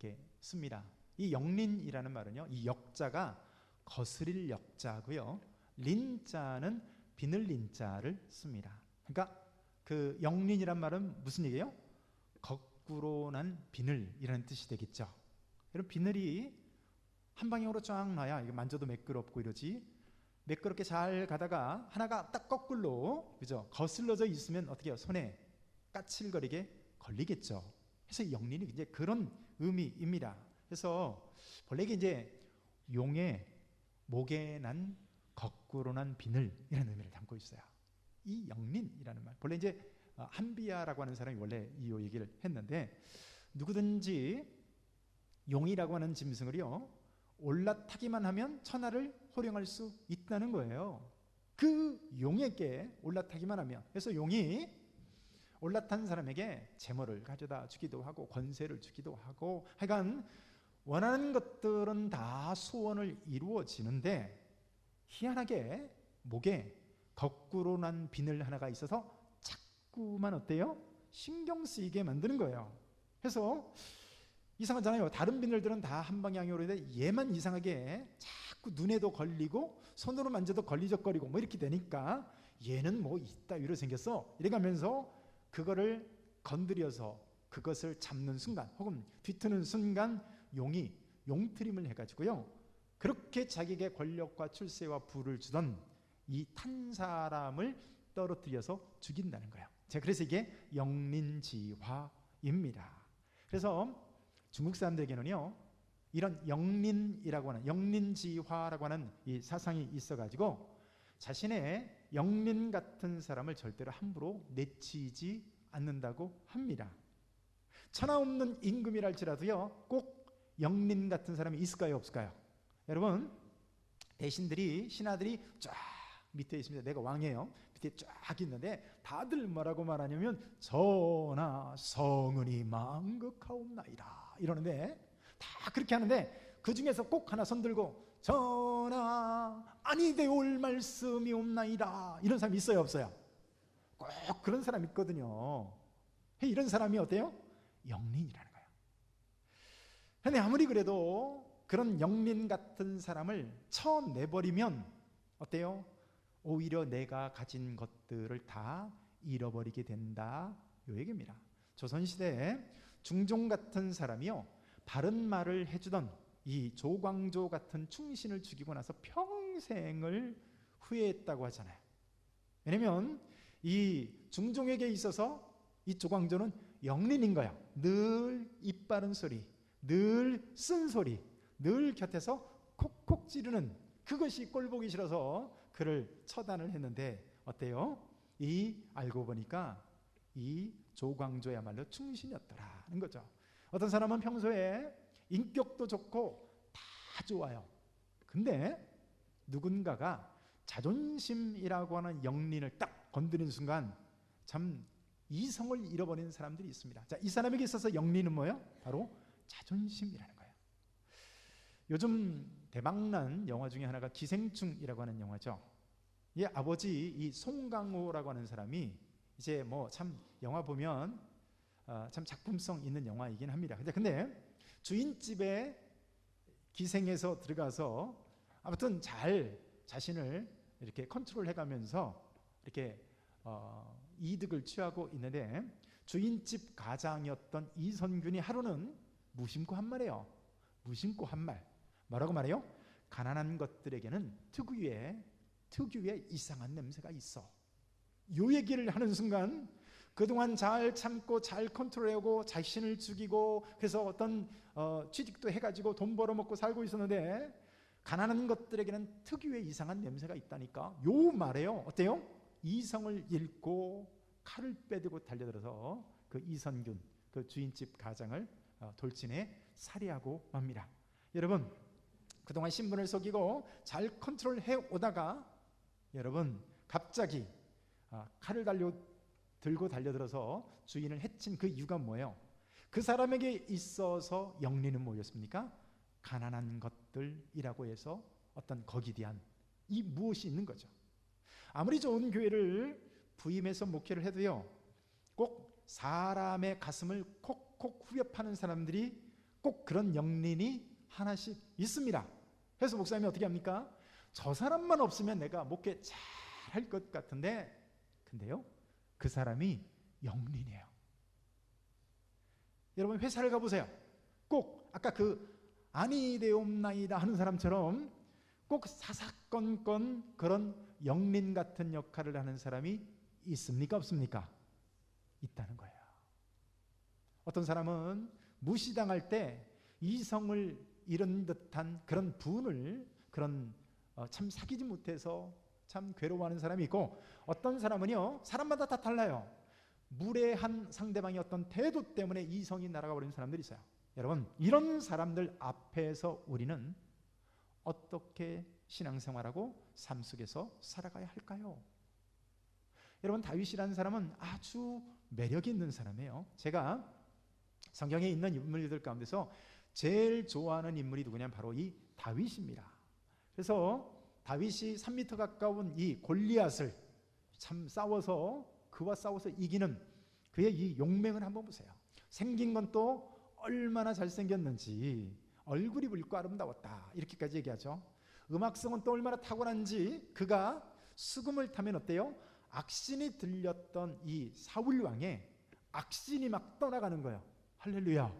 이렇게 씁니다. 이 영린이라는 말은요, 이 역자가 거스릴 역자고요, 린자는 비늘린 자를 씁니다. 그러니까 그 영린이란 말은 무슨 얘기예요? 거꾸로 난 비늘이라는 뜻이 되겠죠. 여러분, 비늘이 한 방향으로 쫙 놔야 이게 만져도 매끄럽고 이러지, 매끄럽게 잘 가다가 하나가 딱 거꾸로, 그죠? 거슬러져 있으면 어떻게 해요? 손에 까칠거리게 걸리겠죠. 그래서 영린이 이제 그런 의미입니다. 그래서 본래 이제 용의 목에 난 거꾸로 난 비늘이라는 의미를 담고 있어요. 이 영린이라는 말, 본래 이제 한비야라고 하는 사람이 원래 이 얘기를 했는데, 누구든지 용이라고 하는 짐승을요 올라타기만 하면 천하를 호령할 수 있다는 거예요. 그 용에게 올라타기만 하면. 그래서 용이 올라탄 사람에게 재물을 가져다 주기도 하고 권세를 주기도 하고, 하여간 원하는 것들은 다 소원을 이루어지는데, 희한하게 목에 거꾸로 난 비늘 하나가 있어서 자꾸만 어때요? 신경 쓰이게 만드는 거예요. 그래서 이상하잖아요. 다른 비늘들은 다 한 방향으로 있는데 얘만 이상하게 자꾸 눈에도 걸리고 손으로 만져도 걸리적거리고 뭐 이렇게 되니까, 얘는 뭐 있다 위로 생겼어 이래가면서 그거를 건드려서 그것을 잡는 순간 혹은 뒤트는 순간 용이 용트림을 해가지고요, 그렇게 자기에게 권력과 출세와 부를 주던 이 탄 사람을 떨어뜨려서 죽인다는 거예요. 자, 그래서 이게 영린지화입니다. 그래서 중국 사람들에게는요, 이런 영린이라고 하는, 영린지화라고 하는 이 사상이 있어가지고 자신의 영린 같은 사람을 절대로 함부로 내치지 않는다고 합니다. 천하 없는 임금이랄지라도요 꼭 영린 같은 사람이 있을까요, 없을까요? 여러분, 대신들이, 신하들이 쫙 밑에 있습니다. 내가 왕이에요. 밑에 쫙 있는데 다들 뭐라고 말하냐면 전하 성은이 망극하옵나이다 이러는데, 다 그렇게 하는데 그 중에서 꼭 하나 손들고 전하 아니되올 말씀이 없나이다 이런 사람이 있어요, 없어요? 꼭 그런 사람이 있거든요. 이런 사람이 어때요? 영린이라는 거예요. 근데 아무리 그래도 그런 영린 같은 사람을 쳐내버리면 어때요? 오히려 내가 가진 것들을 다 잃어버리게 된다, 요 얘기입니다. 조선시대에 중종 같은 사람이요, 바른 말을 해주던 이 조광조 같은 충신을 죽이고 나서 평생을 후회했다고 하잖아요. 왜냐면 이 중종에게 있어서 이 조광조는 영린인 거야. 늘 입 바른 소리, 늘 쓴소리, 늘 곁에서 콕콕 찌르는, 그것이 꼴보기 싫어서 그를 처단을 했는데 어때요? 알고 보니까 이 조광조야말로 충신이었더라는 거죠. 어떤 사람은 평소에 인격도 좋고 다 좋아요. 근데 누군가가 자존심이라고 하는 영린을 딱 건드리는 순간 참 이성을 잃어버리는 사람들이 있습니다. 자, 이 사람에게 있어서 영린은 뭐예요? 바로 자존심이라는 거예요. 요즘 대박난 영화 중에 하나가 기생충이라고 하는 영화죠. 이 아버지 이 송강호라고 하는 사람이 이제 뭐 참 영화 보면 참 작품성 있는 영화이긴 합니다. 근데 주인집에 기생해서 들어가서 아무튼 잘 자신을 이렇게 컨트롤해가면서 이렇게 이득을 취하고 있는데, 주인집 가장이었던 이선균이 하루는 무심코 한 말이에요. 무심코 한 말. 뭐라고 말해요? 가난한 것들에게는 특유의 이상한 냄새가 있어. 요 얘기를 하는 순간 그동안 잘 참고 잘 컨트롤하고 자신을 죽이고 그래서 어떤 취직도 해가지고 돈 벌어먹고 살고 있었는데, 가난한 것들에게는 특유의 이상한 냄새가 있다니까, 요 말에요 어때요? 이성을 잃고 칼을 빼들고 달려들어서 그 이선균, 그 주인집 가장을 돌진해 살해하고 맙니다. 여러분, 그동안 신분을 속이고 잘 컨트롤해 오다가 여러분 갑자기 칼을 들고 달려들어서 주인을 해친 그 이유가 뭐예요? 그 사람에게 있어서 영린은 뭐였습니까? 가난한 것들이라고 해서 어떤 거기에 대한 이 무엇이 있는 거죠. 아무리 좋은 교회를 부임해서 목회를 해도요, 꼭 사람의 가슴을 콕콕 후벼 파는 사람들이 꼭 그런 영린이 하나씩 있습니다. 그래서 목사님이 어떻게 합니까? 저 사람만 없으면 내가 목회 잘 할 것 같은데, 근데요, 그 사람이 영린이에요. 여러분 회사를 가보세요. 꼭 아까 그 아니되옵나이다 하는 사람처럼 꼭 사사건건 그런 영린 같은 역할을 하는 사람이 있습니까? 없습니까? 있다는 거예요. 어떤 사람은 무시당할 때 이성을 잃은 듯한 그런 분을 참 사귀지 못해서 참 괴로워하는 사람이 있고, 어떤 사람은요, 사람마다 다 달라요. 무례한 상대방의 어떤 태도 때문에 이성이 날아가 버리는 사람들이 있어요. 여러분, 이런 사람들 앞에서 우리는 어떻게 신앙생활하고 삶 속에서 살아가야 할까요? 여러분, 다윗이라는 사람은 아주 매력이 있는 사람이에요. 제가 성경에 있는 인물들 가운데서 제일 좋아하는 인물이 누구냐면 바로 이 다윗입니다. 그래서 다윗이 3m 가까운 이 골리앗을 참 그와 싸워서 이기는 그의 이 용맹을 한번 보세요. 생긴 건 또 얼마나 잘생겼는지, 얼굴이 붉고 아름다웠다, 이렇게까지 얘기하죠. 음악성은 또 얼마나 탁월한지, 그가 수금을 타면 어때요? 악신이 들렸던 이 사울 왕의 악신이 막 떠나가는 거예요. 할렐루야.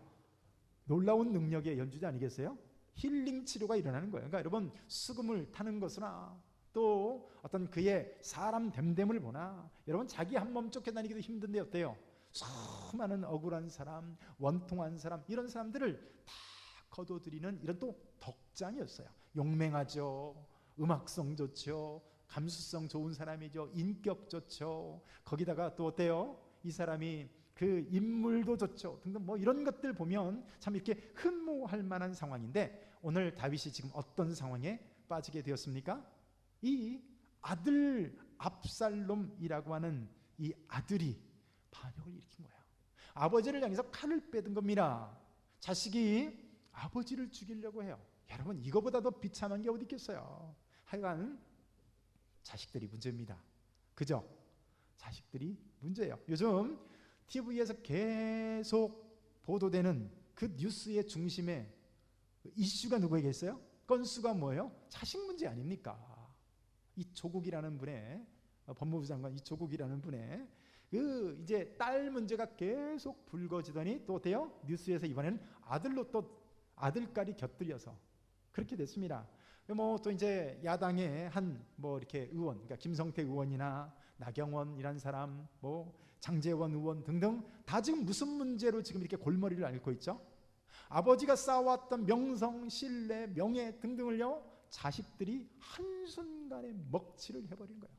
놀라운 능력의 연주자 아니겠어요? 힐링 치료가 일어나는 거예요. 그러니까 여러분, 수금을 타는 것이나 또 어떤 그의 사람 됨됨을 보나, 여러분 자기 한 몸 쫓겨 다니기도 힘든데 어때요? 수많은 억울한 사람, 원통한 사람, 이런 사람들을 다 거둬들이는 이런 또 덕장이었어요. 용맹하죠. 음악성 좋죠. 감수성 좋은 사람이죠. 인격 좋죠. 거기다가 또 어때요? 이 사람이 그 인물도 좋죠. 등등 뭐 이런 것들 보면 참 이렇게 흠모할 만한 상황인데, 오늘 다윗이 지금 어떤 상황에 빠지게 되었습니까? 이 아들 압살롬이라고 하는 이 아들이 반역을 일으킨 거예요. 아버지를 향해서 칼을 빼든 겁니다. 자식이 아버지를 죽이려고 해요. 여러분, 이거보다 더 비참한 게 어디 있겠어요? 하여간 자식들이 문제입니다. 그죠? 자식들이 문제예요. 요즘 TV에서 계속 보도되는 그 뉴스의 중심에 이슈가 누구에게 있어요? 건수가 뭐예요? 자식 문제 아닙니까? 이 조국이라는 분의, 법무부 장관 이 조국이라는 분의 그 이제 딸 문제가 계속 불거지더니 또 어때요? 뉴스에서 이번에는 아들로 또 아들까지 곁들여서 그렇게 됐습니다. 뭐 또 이제 야당의 한 뭐 이렇게 의원, 그러니까 김성태 의원이나 나경원이란 사람, 뭐 장제원 의원 등등 다 지금 무슨 문제로 지금 이렇게 골머리를 앓고 있죠? 아버지가 쌓아왔던 명성, 신뢰, 명예 등등을요, 자식들이 한순간에 먹칠을 해버린 거예요.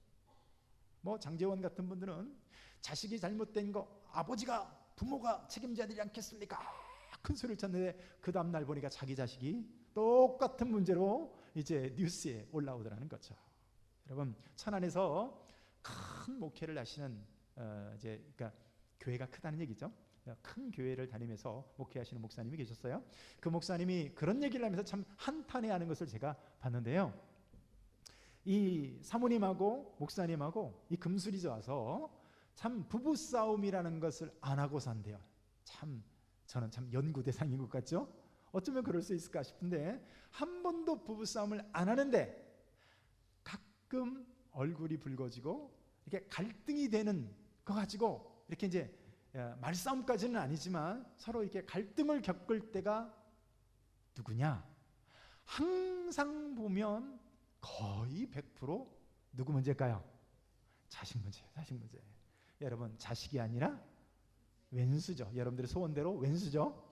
뭐 장제원 같은 분들은 자식이 잘못된 거 부모가 책임져야 되지 않겠습니까? 큰 소리를 쳤는데 그 다음날 보니까 자기 자식이 똑같은 문제로 이제 뉴스에 올라오더라는 거죠. 여러분, 천안에서 큰 목회를 하시는 이제 그러니까 교회가 크다는 얘기죠. 큰 교회를 다니면서 목회하시는 목사님이 계셨어요. 그 목사님이 그런 얘기를 하면서 참 한탄해하는 것을 제가 봤는데요. 이 사모님하고 목사님하고 이 금술이 좋아서 참 부부싸움이라는 것을 안 하고 산대요. 참 저는 참 연구 대상인 것 같죠? 어쩌면 그럴 수 있을까 싶은데, 한 번도 부부싸움을 안 하는데 가끔 얼굴이 붉어지고 이렇게 갈등이 되는 거 가지고 이렇게 이제 말싸움까지는 아니지만 서로 이렇게 갈등을 겪을 때가 누구냐? 항상 보면 거의 100% 누구 문제일까요? 자식 문제예요. 자식 문제. 여러분, 자식이 아니라 왼수죠. 여러분들의 소원대로 왼수죠.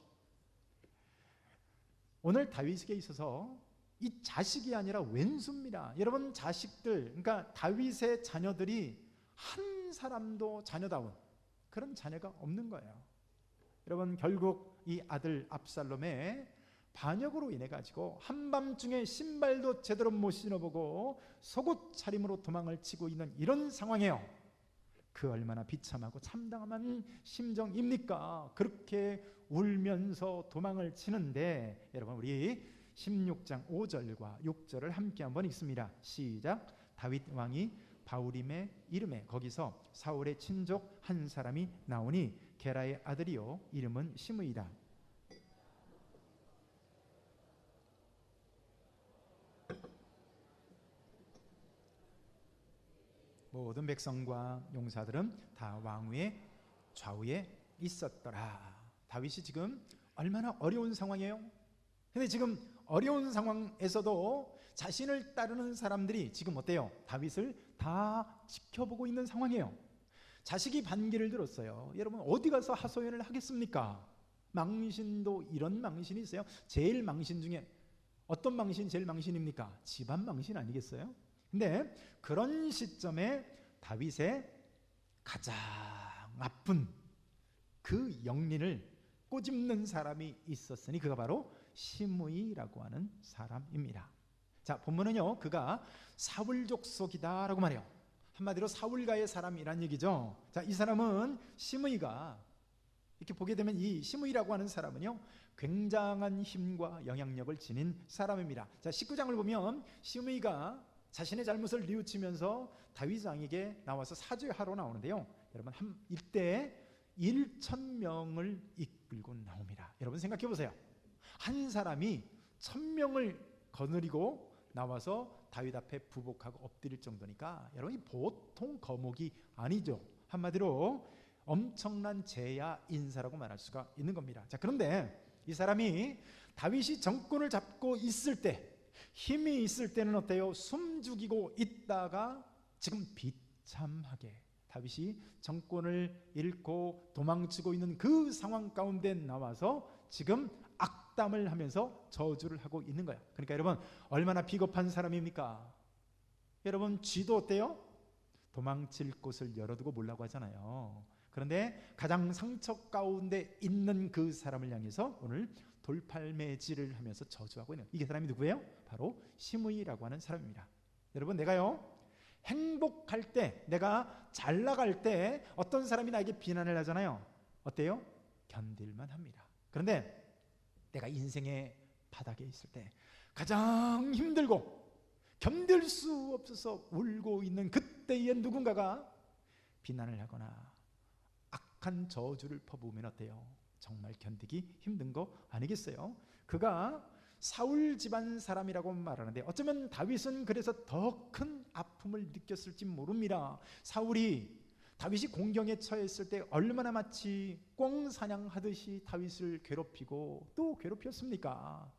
오늘 다윗에게 있어서 이 자식이 아니라 왼수입니다. 여러분, 자식들, 그러니까 다윗의 자녀들이 한 사람도 자녀다운 그런 자녀가 없는 거예요. 여러분, 결국 이 아들 압살롬의 반역으로 인해 가지고 한밤중에 신발도 제대로 못 신어보고 속옷 차림으로 도망을 치고 있는 이런 상황이에요. 그 얼마나 비참하고 참담한 심정입니까? 그렇게 울면서 도망을 치는데, 여러분, 우리 16장 5절과 6절을 함께 한번 읽습니다. 시작. 다윗 왕이 바울임의 이름에, 거기서 사울의 친족 한 사람이 나오니 게라의 아들이요 이름은 시므이다. 모든 백성과 용사들은 다 왕위의 좌우에 있었더라. 다윗이 지금 얼마나 어려운 상황이에요. 근데 지금 어려운 상황에서도 자신을 따르는 사람들이 지금 어때요? 다윗을 다 지켜보고 있는 상황이에요. 자식이 반기를 들었어요. 여러분 어디 가서 하소연을 하겠습니까? 망신도 이런 망신이 있어요. 제일 망신 중에 어떤 망신이 제일 망신입니까? 집안 망신 아니겠어요? 근데 그런 시점에 다윗의 가장 아픈 그 영린을 꼬집는 사람이 있었으니 그가 바로 시므이라고 하는 사람입니다. 자, 본문은요, 그가 사울 족속이다라고 말해요. 한마디로 사울가의 사람이란 얘기죠. 자, 이 사람은 시므이가 이렇게 보게 되면 이 시므이라고 하는 사람은요, 굉장한 힘과 영향력을 지닌 사람입니다. 자, 19장을 보면 시므이가 자신의 잘못을 뉘우치면서 다윗 왕에게 나와서 사죄하러 나오는데요. 여러분 이때 1,000명을 이끌고 나옵니다. 여러분 생각해 보세요. 한 사람이 1,000명을 거느리고 나와서 다윗 앞에 부복하고 엎드릴 정도니까 여러분 이 보통 거목이 아니죠. 한마디로 엄청난 재야 인사라고 말할 수가 있는 겁니다. 자, 그런데 이 사람이 다윗이 정권을 잡고 있을 때, 힘이 있을 때는 어때요? 숨죽이고 있다가 지금 비참하게 다윗이 정권을 잃고 도망치고 있는 그 상황 가운데 나와서 지금 악담을 하면서 저주를 하고 있는 거야. 그러니까 여러분 얼마나 비겁한 사람입니까? 여러분 쥐도 어때요? 도망칠 곳을 열어두고 몰라고 하잖아요. 그런데 가장 상처 가운데 있는 그 사람을 향해서 오늘 돌팔매질을 하면서 저주하고 있는 이게 사람이 누구예요? 바로 시므이라고 하는 사람입니다. 여러분 내가요 행복할 때, 내가 잘 나갈 때 어떤 사람이 나에게 비난을 하잖아요. 어때요? 견딜만 합니다. 그런데 내가 인생의 바닥에 있을 때 가장 힘들고 견딜 수 없어서 울고 있는 그때에 누군가가 비난을 하거나 악한 저주를 퍼부으면 어때요? 정말 견디기 힘든 거 아니겠어요? 그가 사울 집안 사람이라고 말하는데 어쩌면 다윗은 그래서 더 큰 아픔을 느꼈을지 모릅니다. 사울이 다윗이 공경에 처했을 때 얼마나 마치 꿩 사냥하듯이 다윗을 괴롭히고 또 괴롭혔습니까?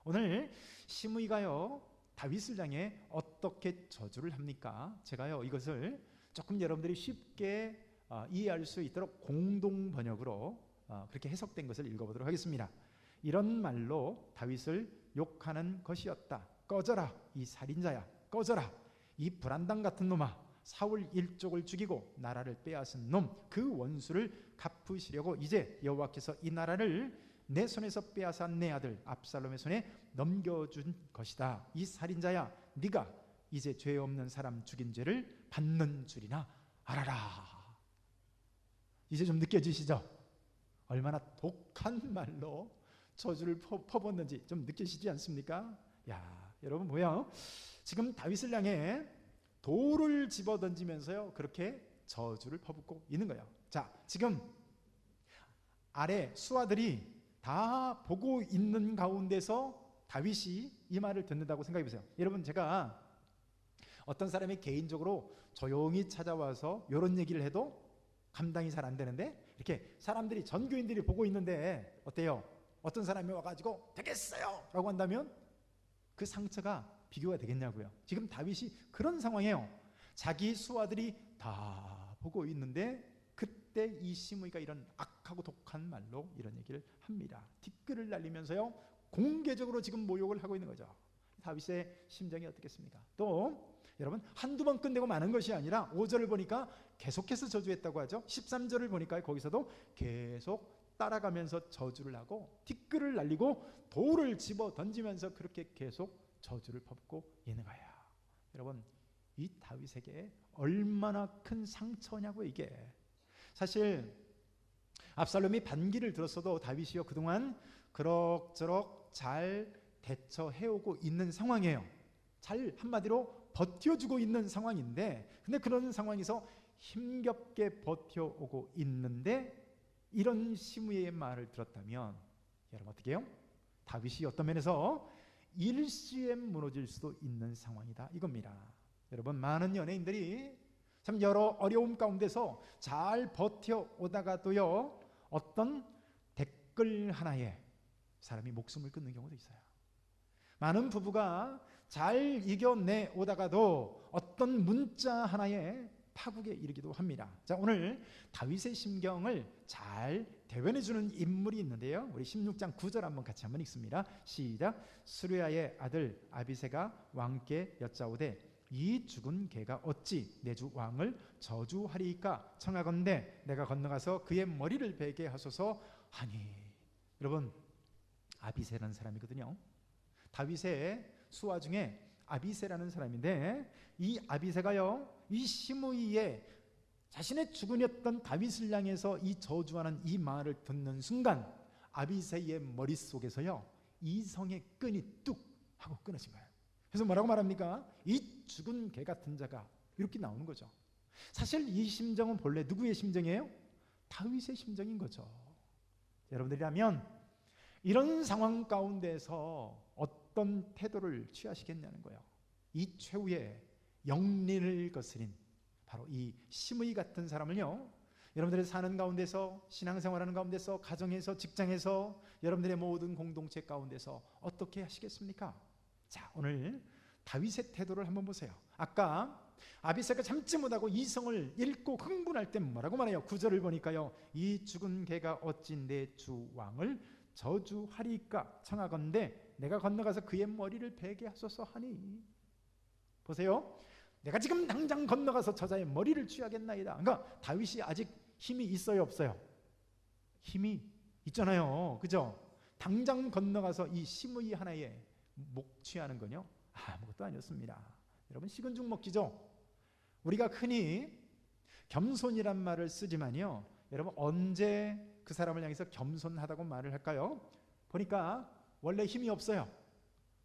오늘 시므이가요 다윗을 향해 어떻게 저주를 합니까? 제가요 이것을 조금 여러분들이 쉽게 이해할 수 있도록 공동 번역으로 그렇게 해석된 것을 읽어보도록 하겠습니다. 이런 말로 다윗을 욕하는 것이었다. 꺼져라 이 살인자야, 꺼져라 이 불안당 같은 놈아, 사울 일족을 죽이고 나라를 빼앗은 놈, 그 원수를 갚으시려고 이제 여호와께서 이 나라를 내 손에서 빼앗아 내 아들 압살롬의 손에 넘겨준 것이다. 이 살인자야, 네가 이제 죄 없는 사람 죽인 죄를 받는 줄이나 알아라. 이제 좀 느껴지시죠? 얼마나 독한 말로 저주를 퍼붓는지 좀 느끼시지 않습니까? 야, 여러분 뭐야? 지금 다윗을 향해 돌을 집어 던지면서요 그렇게 저주를 퍼붓고 있는 거예요. 자, 지금 아래 수하들이 다 보고 있는 가운데서 다윗이 이 말을 듣는다고 생각해 보세요. 여러분 제가 어떤 사람이 개인적으로 조용히 찾아와서 이런 얘기를 해도 감당이 잘 안 되는데 이렇게 사람들이 전교인들이 보고 있는데 어때요? 어떤 사람이 와가지고 되겠어요 라고 한다면 그 상처가 비교가 되겠냐고요. 지금 다윗이 그런 상황이에요. 자기 수하들이 다 보고 있는데 그때 이 시므이가 이런 악하고 독한 말로 이런 얘기를 합니다. 티끌을 날리면서요 공개적으로 지금 모욕을 하고 있는 거죠. 다윗의 심정이 어떻겠습니까? 또 여러분 한두 번 끝내고 마는 것이 아니라 5절을 보니까 계속해서 저주했다고 하죠. 13절을 보니까 거기서도 계속 따라가면서 저주를 하고 티끌을 날리고 돌을 집어 던지면서 그렇게 계속 저주를 퍼붓고 있는 거예요. 여러분 이 다윗에게 얼마나 큰 상처냐고 이게. 사실 압살롬이 반기를 들었어도 다윗이요 그동안 그럭저럭 잘 대처해오고 있는 상황이에요. 잘 한마디로 버텨주고 있는 상황인데 근데 그런 상황에서 힘겹게 버텨오고 있는데 이런 시므이의 말을 들었다면 여러분 어떻게 해요? 다윗이 어떤 면에서 일시에 무너질 수도 있는 상황이다 이겁니다. 여러분 많은 연예인들이 참 여러 어려움 가운데서 잘 버텨오다가도요, 어떤 댓글 하나에 사람이 목숨을 끊는 경우도 있어요. 많은 부부가 잘 이겨내 오다가도 어떤 문자 하나에 파국에 이르기도 합니다. 자, 오늘 다윗의 심경을 잘 대변해 주는 인물이 있는데요, 우리 16장 9절 한번 읽습니다. 시작. 수르야의 아들 아비새가 왕께 여짜오되 이 죽은 개가 어찌 내 주 왕을 저주하리이까 청하건대 내가 건너가서 그의 머리를 베게 하소서 하니. 여러분, 아비새라는 사람이거든요. 다윗의 수하 중에 아비새라는 사람인데, 이 아비새가요, 이 시므이의 자신의 주군이었던 다윗을 향해서 이 저주하는 이 말을 듣는 순간 아비새의 머릿속에서요, 이성의 끈이 뚝 하고 끊어진 거예요. 그래서 뭐라고 말합니까? 이 죽은 개 같은 자가, 이렇게 나오는 거죠. 사실 이 심정은 본래 누구의 심정이에요? 다윗의 심정인 거죠. 여러분들이라면 이런 상황 가운데서 어떤 태도를 취하시겠냐는 거예요. 이 최후의 영린을 거스린 바로 이 시므이 같은 사람을요, 여러분들의 사는 가운데서, 신앙생활하는 가운데서, 가정에서, 직장에서, 여러분들의 모든 공동체 가운데서 어떻게 하시겠습니까? 자, 오늘 다윗의 태도를 한번 보세요. 아까 아비새가 참지 못하고 이성을 잃고 흥분할 때 뭐라고 말해요? 9절을 보니까요, 이 죽은 개가 어찌 내 주 왕을 저주하리까 청하건대 내가 건너가서 그의 머리를 베게 하소서 하니. 보세요, 내가 지금 당장 건너가서 저자의 머리를 취하겠나이다. 그러니까 다윗이 아직 힘이 있어요, 없어요? 힘이 있잖아요, 그죠? 당장 건너가서 이 시므이 하나에 목 취하는 건요, 아무것도 아니었습니다. 여러분, 식은 죽 먹기죠. 우리가 흔히 겸손이란 말을 쓰지만요, 여러분, 언제 그 사람을 향해서 겸손하다고 말을 할까요? 보니까 원래 힘이 없어요.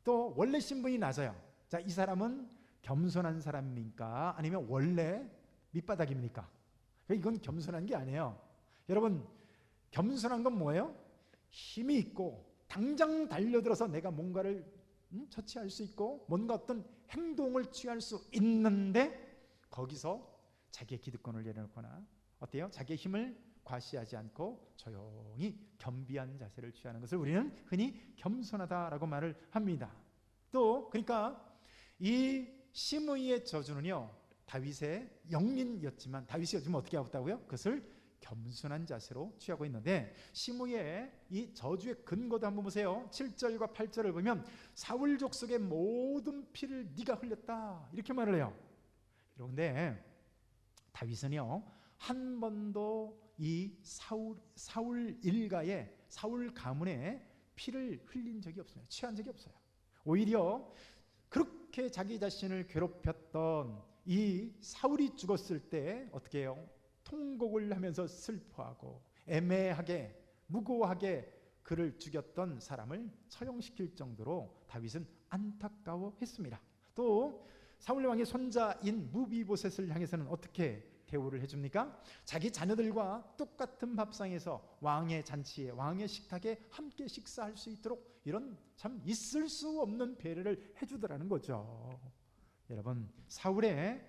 또 원래 신분이 낮아요. 자, 이 사람은 겸손한 사람입니까? 아니면 원래 밑바닥입니까? 이건 겸손한 게 아니에요. 여러분, 겸손한 건 뭐예요? 힘이 있고 당장 달려들어서 내가 뭔가를 처치할 수 있고 뭔가 어떤 행동을 취할 수 있는데, 거기서 자기의 기득권을 내려놓거나 어때요? 자기의 힘을 과시하지 않고 조용히 겸비한 자세를 취하는 것을 우리는 흔히 겸손하다라고 말을 합니다. 또 그러니까 이 시므이의 저주는요, 다윗의 영린이었지만 다윗이 요즘 어떻게 하고 있다고요? 그것을 겸손한 자세로 취하고 있는데, 시므이의 이 저주의 근거도 한번 보세요. 7절과 8절을 보면 사울 족속의 모든 피를 네가 흘렸다, 이렇게 말을 해요. 그런데 다윗은요, 한 번도 이 사울 일가의, 사울 가문의 피를 흘린 적이 없어요. 취한 적이 없어요. 오히려 그렇게 자기 자신을 괴롭혔던 이 사울이 죽었을 때 어떻게 해요? 통곡을 하면서 슬퍼하고 애매하게 무고하게 그를 죽였던 사람을 처형시킬 정도로 다윗은 안타까워했습니다. 또 사울 왕의 손자인 무비보셋을 향해서는 어떻게 대우를 해줍니까? 자기 자녀들과 똑같은 밥상에서 왕의 잔치에, 왕의 식탁에 함께 식사할 수 있도록 이런 참 있을 수 없는 배려를 해주더라는 거죠. 여러분, 사울의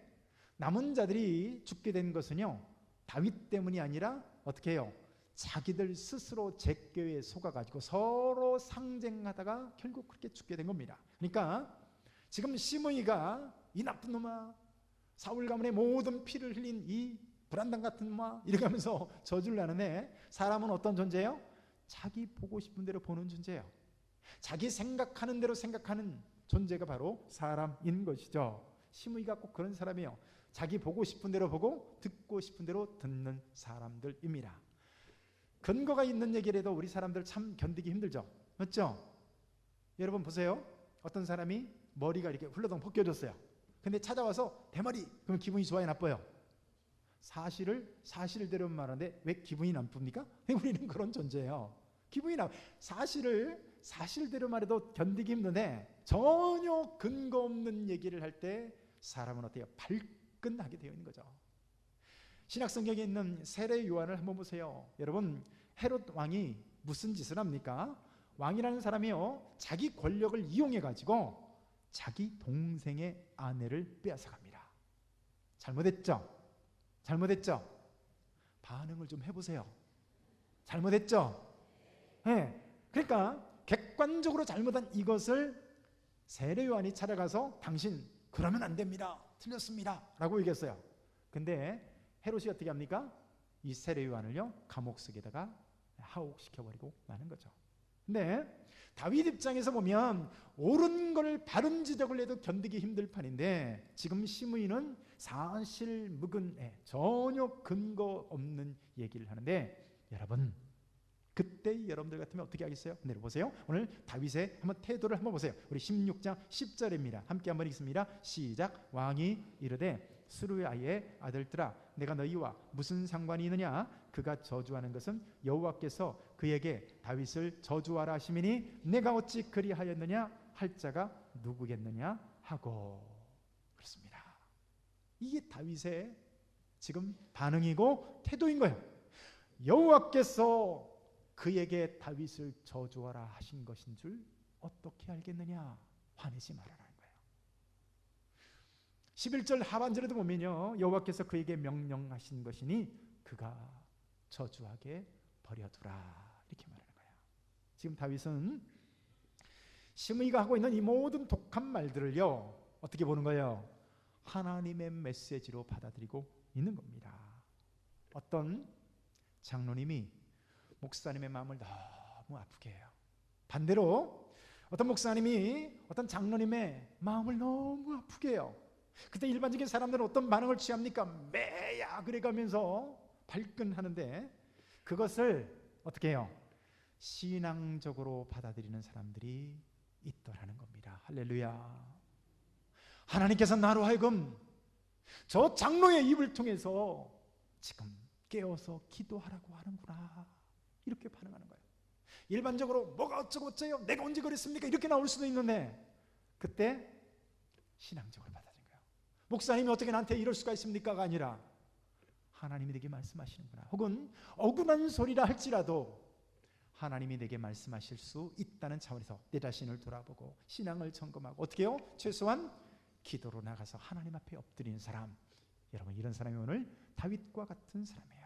남은 자들이 죽게 된 것은요, 다윗 때문이 아니라 어떻게 해요? 자기들 스스로 제껴에 속아가지고 서로 상쟁하다가 결국 그렇게 죽게 된 겁니다. 그러니까 지금 시므이가 이 나쁜 놈아, 사울 가문의 모든 피를 흘린 이 불안당 같은 놈아, 이렇게 하면서 저주를 하는데, 사람은 어떤 존재예요? 자기 보고 싶은 대로 보는 존재예요. 자기 생각하는 대로 생각하는 존재가 바로 사람인 것이죠. 시므이가 꼭 그런 사람이에요. 자기 보고 싶은 대로 보고 듣고 싶은 대로 듣는 사람들입니다. 근거가 있는 얘기를 해도 우리 사람들 참 견디기 힘들죠, 맞죠? 여러분 보세요. 어떤 사람이 머리가 이렇게 훌러덩 벗겨졌어요. 근데 찾아와서 대머리, 그럼 기분이 좋아요, 나빠요? 사실대로 말하는데 왜 기분이 나쁩니까? 우리는 그런 존재예요. 기분이 사실대로 말해도 견디기 힘든데, 전혀 근거 없는 얘기를 할 때 사람은 어때요? 발끈하게 되어 있는 거죠. 신약성경에 있는 세례 요한을 한번 보세요. 여러분, 헤롯 왕이 무슨 짓을 합니까? 왕이라는 사람이요, 자기 권력을 이용해 가지고 자기 동생의 아내를 빼앗아갑니다. 잘못했죠? 잘못했죠? 반응을 좀 해보세요. 잘못했죠? 네. 그러니까 객관적으로 잘못한 이것을 세례 요한이 찾아가서 당신 그러면 안 됩니다, 틀렸습니다 라고 얘기했어요. 근데 헤롯이 어떻게 합니까? 이 세례 요한을요 감옥 속에다가 하옥시켜버리고 마는 거죠. 근데 다윗 입장에서 보면 옳은 걸 바른 지적을 해도 견디기 힘들 판인데, 지금 시므이는 사실 묵은 전혀 근거 없는 얘기를 하는데, 여러분 그때 여러분들 같으면 어떻게 하겠어요? 내려보세요. 오늘 다윗의 한번 태도를 한번 보세요. 우리 16장 10절입니다. 함께 한번 읽습니다. 시작. 왕이 이르되 스루의 아이의 아들들아, 내가 너희와 무슨 상관이 있느냐? 그가 저주하는 것은 여호와께서 그에게 다윗을 저주하라 하시미니 내가 어찌 그리하였느냐 할 자가 누구겠느냐 하고. 그렇습니다. 이게 다윗의 지금 반응이고 태도인 거예요. 여호와께서 그에게 다윗을 저주하라 하신 것인 줄 어떻게 알겠느냐? 화내지 말아라는 거예요. 11절 하반절에도 보면요, 여호와께서 그에게 명령하신 것이니 그가 저주하게 버려두라 이렇게 말하는 거예요. 지금 다윗은 시므이가 하고 있는 이 모든 독한 말들을요 어떻게 보는 거예요? 하나님의 메시지로 받아들이고 있는 겁니다. 어떤 장로님이 목사님의 마음을 너무 아프게 해요. 반대로 어떤 목사님이 어떤 장로님의 마음을 너무 아프게 해요. 그때 일반적인 사람들은 어떤 반응을 취합니까? 매야 그래가면서 발끈하는데, 그것을 어떻게 해요? 신앙적으로 받아들이는 사람들이 있더라는 겁니다. 할렐루야. 하나님께서 나로 하여금 저 장로의 입을 통해서 지금 깨어서 기도하라고 하는구나, 이렇게 반응하는 거예요. 일반적으로 뭐가 어쩌고 어째요, 내가 언제 그랬습니까, 이렇게 나올 수도 있는데, 그때 신앙적으로 받아들인 거예요. 목사님이 어떻게 나한테 이럴 수가 있습니까가 아니라 하나님이 내게 말씀하시는구나, 혹은 억울한 소리라 할지라도 하나님이 내게 말씀하실 수 있다는 차원에서 내 자신을 돌아보고 신앙을 점검하고 어떻게 해요? 최소한 기도로 나가서 하나님 앞에 엎드리는 사람, 여러분 이런 사람이 오늘 다윗과 같은 사람이에요.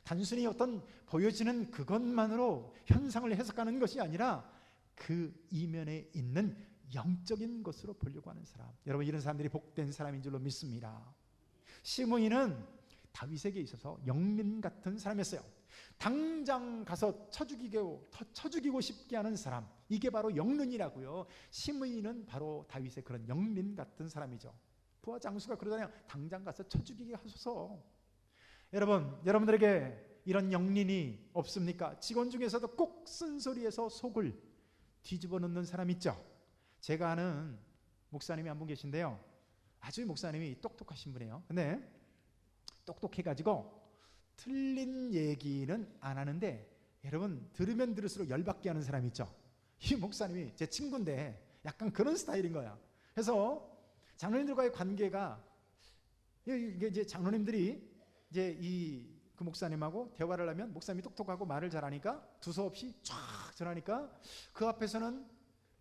단순히 어떤 보여지는 그것만으로 현상을 해석하는 것이 아니라 그 이면에 있는 영적인 것으로 보려고 하는 사람, 여러분 이런 사람들이 복된 사람인 줄로 믿습니다. 시므이는 다윗에게 있어서 영민 같은 사람이었어요. 당장 가서 쳐 죽이고 싶게 하는 사람, 이게 바로 영른이라고요. 시므이는 바로 다윗의 그런 영민 같은 사람이죠. 부하 장수가 그러잖아요. 당장 가서 쳐 죽이게 하소서. 여러분들에게 이런 영린이 없습니까? 직원 중에서도 꼭 쓴소리에서 속을 뒤집어 놓는 사람 있죠. 제가 아는 목사님이 한 분 계신데요, 아주 목사님이 똑똑하신 분이에요. 근데 똑똑해가지고 틀린 얘기는 안 하는데, 여러분 들으면 들을수록 열받게 하는 사람이 있죠. 이 목사님이 제 친구인데 약간 그런 스타일인 거야. 그래서 장로님들과의 관계가, 이게 이제 장로님들이 이제 그 목사님하고 대화를 하면 목사님이 똑똑하고 말을 잘하니까 두서없이 쫙 전하니까 그 앞에서는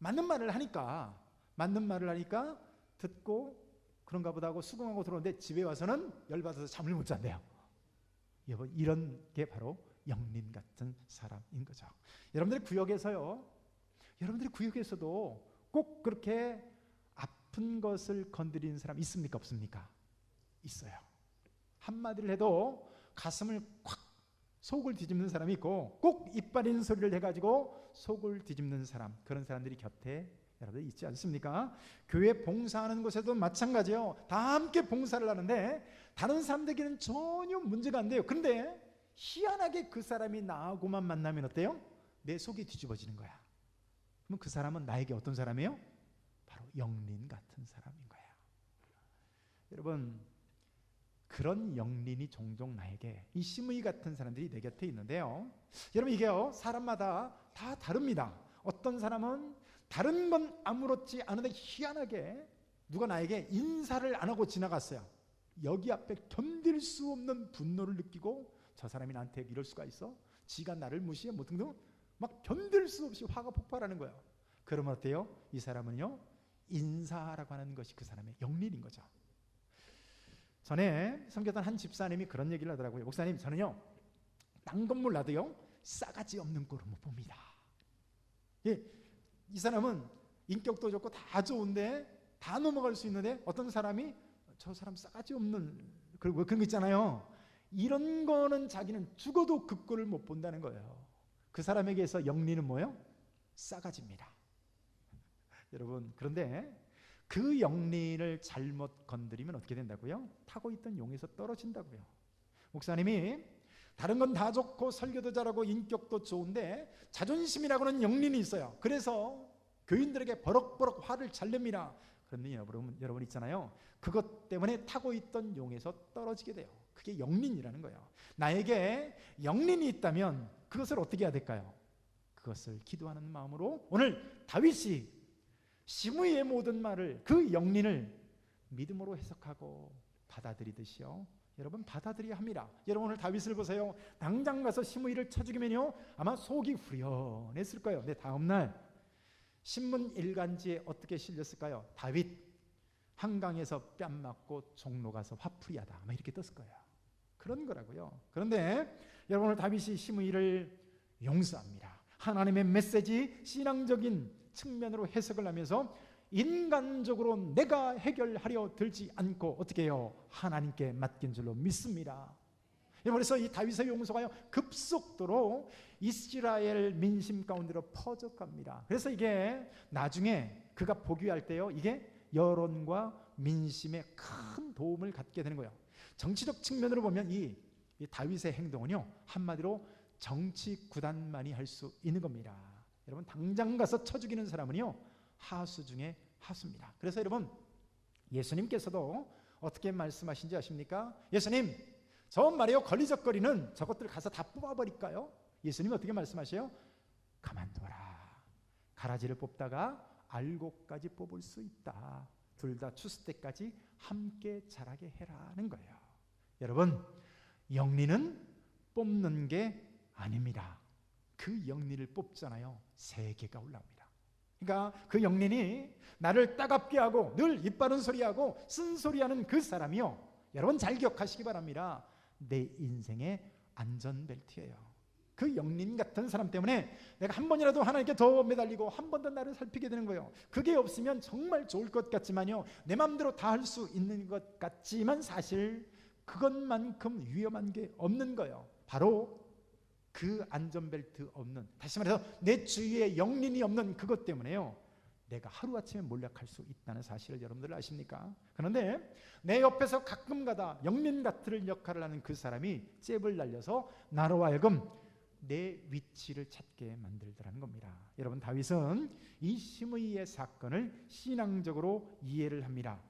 맞는 말을 하니까 듣고 그런가 보다 하고 수긍하고 들어오는데 집에 와서는 열받아서 잠을 못 잔대요. 여러분 이런 게 바로 영린 같은 사람인 거죠. 여러분들의 구역에서도 꼭 그렇게 아픈 것을 건드리는 사람 있습니까? 없습니까? 있어요. 한마디를 해도 가슴을 콱 속을 뒤집는 사람이 있고, 꼭 이빨인 소리를 해가지고 속을 뒤집는 사람, 그런 사람들이 곁에 여러분들 있지 않습니까? 교회 봉사하는 곳에도 마찬가지예요. 다 함께 봉사를 하는데 다른 사람들에게는 전혀 문제가 안 돼요. 그런데 희한하게 그 사람이 나하고만 만나면 어때요? 내 속이 뒤집어지는 거야. 그럼 그 사람은 나에게 어떤 사람이에요? 바로 영린 같은 사람인 거예요. 여러분 그런 영린이 종종 나에게, 이 시므이 같은 사람들이 내 곁에 있는데요, 여러분 이게요 사람마다 다 다릅니다. 어떤 사람은 다른 건 아무렇지 않은데 희한하게 누가 나에게 인사를 안 하고 지나갔어요. 여기 앞에 견딜 수 없는 분노를 느끼고, 저 사람이 나한테 이럴 수가 있어? 지가 나를 무시해? 뭐 등등 막 견딜 수 없이 화가 폭발하는 거예요. 그러면 어때요? 이 사람은요 인사라고 하는 것이 그 사람의 영린인 거죠. 전에 섬겼던 한 집사님이 그런 얘기를 하더라고요. 목사님, 저는요 땅 건물 놔도요 싸가지 없는 꼴을 못 봅니다. 예, 이 사람은 인격도 좋고 다 좋은데 다 넘어갈 수 있는데 어떤 사람이 저 사람 싸가지 없는 그런 거 있잖아요. 이런 거는 자기는 죽어도 그 꼴을 못 본다는 거예요. 그 사람에게서 영리는 뭐예요? 싸가지입니다. 여러분, 그런데 그 영리를 잘못 건드리면 어떻게 된다고요? 타고 있던 용에서 떨어진다고요. 목사님이 다른 건 다 좋고 설교도 잘하고 인격도 좋은데 자존심이라고는 영린이 있어요. 그래서 교인들에게 버럭버럭 화를 잘 냅니다. 그런데 여러분 있잖아요. 그것 때문에 타고 있던 용에서 떨어지게 돼요. 그게 영린이라는 거예요. 나에게 영린이 있다면 그것을 어떻게 해야 될까요? 그것을 기도하는 마음으로 오늘 다윗이 시므이의 모든 말을, 그 영린을 믿음으로 해석하고 받아들이듯이요, 여러분 받아들여야 합니다. 여러분 오늘 다윗을 보세요. 당장 가서 시므이를 쳐 죽이면요 아마 속이 후련했을 거예요. 근데 다음날 신문 일간지에 어떻게 실렸을까요? 다윗 한강에서 뺨 맞고 종로 가서 화풀이하다, 아마 이렇게 떴을 거예요. 그런 거라고요. 그런데 여러분 오늘 다윗이 시므이를 용서합니다. 하나님의 메시지, 신앙적인 측면으로 해석을 하면서 인간적으로 내가 해결하려 들지 않고 어떻게 해요? 하나님께 맡긴 줄로 믿습니다. 그래서 이 다윗의 용서가요 급속도로 이스라엘 민심 가운데로 퍼져갑니다. 그래서 이게 나중에 그가 복위할 때요, 이게 여론과 민심에 큰 도움을 갖게 되는 거예요. 정치적 측면으로 보면 이 다윗의 행동은요 한마디로 정치 구단만이 할 수 있는 겁니다. 여러분 당장 가서 쳐 죽이는 사람은요 하수 중에 하수입니다. 그래서 여러분 예수님께서도 어떻게 말씀하신지 아십니까? 예수님, 저 말이요 걸리적거리는 저것들 가서 다 뽑아버릴까요? 예수님 어떻게 말씀하세요? 가만둬라. 가라지를 뽑다가 알곡까지 뽑을 수 있다. 둘 다 추수 때까지 함께 자라게 해라는 거예요. 여러분 영리는 뽑는 게 아닙니다. 그 영리를 뽑잖아요. 세계가 올라옵니다. 그러니까 그 영린이 나를 따갑게 하고 늘 이빠른 소리하고 쓴소리하는 그 사람이요, 여러분 잘 기억하시기 바랍니다. 내 인생의 안전벨트예요. 그 영린 같은 사람 때문에 내가 한 번이라도 하나님께 더 매달리고 한 번 더 나를 살피게 되는 거예요. 그게 없으면 정말 좋을 것 같지만요, 내 마음대로 다 할 수 있는 것 같지만 사실 그것만큼 위험한 게 없는 거예요. 바로 그 안전벨트 없는, 다시 말해서 내 주위에 영린이 없는 그것 때문에요 내가 하루아침에 몰락할 수 있다는 사실을 여러분들 아십니까? 그런데 내 옆에서 가끔가다 영린 같은 역할을 하는 그 사람이 잽을 날려서 나로 하여금 내 위치를 찾게 만들더라는 겁니다. 여러분 다윗은 이 시므이의 사건을 신앙적으로 이해를 합니다.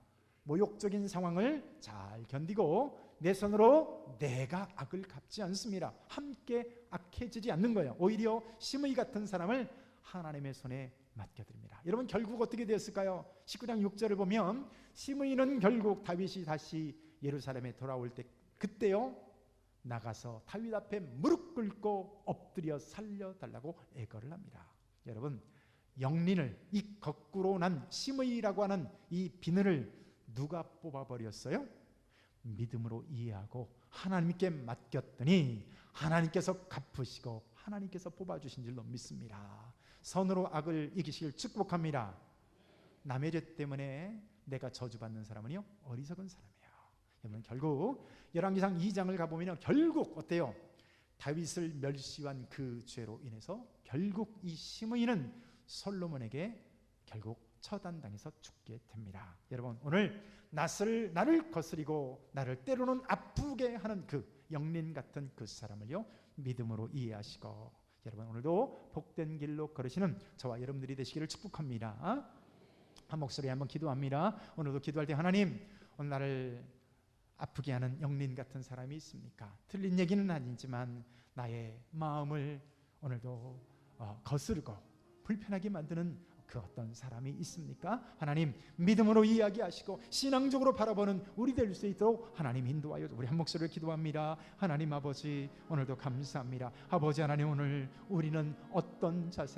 모욕적인 상황을 잘 견디고 내 손으로 내가 악을 갚지 않습니다. 함께 악해지지 않는 거예요. 오히려 시므이 같은 사람을 하나님의 손에 맡겨드립니다. 여러분 결국 어떻게 되었을까요? 19장 6절을 보면 시므이는 결국 다윗이 다시 예루살렘에 돌아올 때 그때요 나가서 다윗 앞에 무릎 꿇고 엎드려 살려달라고 애걸을 합니다. 여러분 영린을, 이 거꾸로 난 시므이라고 하는 이 비늘을 누가 뽑아버렸어요? 믿음으로 이해하고 하나님께 맡겼더니 하나님께서 갚으시고 하나님께서 뽑아주신 줄로 믿습니다. 선으로 악을 이기시길 축복합니다. 남의 죄 때문에 내가 저주받는 사람은요 어리석은 사람이에요. 여러분 결국 열왕기상 2장을 가보면 결국 어때요? 다윗을 멸시한 그 죄로 인해서 결국 이 시므이는 솔로몬에게 결국 처단당해서 죽게 됩니다. 여러분 오늘 나를 거스리고 나를 때로는 아프게 하는 그 영린 같은 그 사람을요 믿음으로 이해하시고 여러분 오늘도 복된 길로 걸으시는 저와 여러분들이 되시기를 축복합니다. 한 목소리에 한번 기도합니다. 오늘도 기도할 때 하나님 오늘 나를 아프게 하는 영린 같은 사람이 있습니까? 틀린 얘기는 아니지만 나의 마음을 오늘도 거스르고 불편하게 만드는 그 어떤 사람이 있습니까? 하나님 믿음으로 이야기하시고 신앙적으로 바라보는 우리 될 수 있도록 하나님 인도하여 우리 한 목소리를 기도합니다. 하나님 아버지 오늘도 감사합니다. 아버지 하나님 오늘 우리는 어떤 자세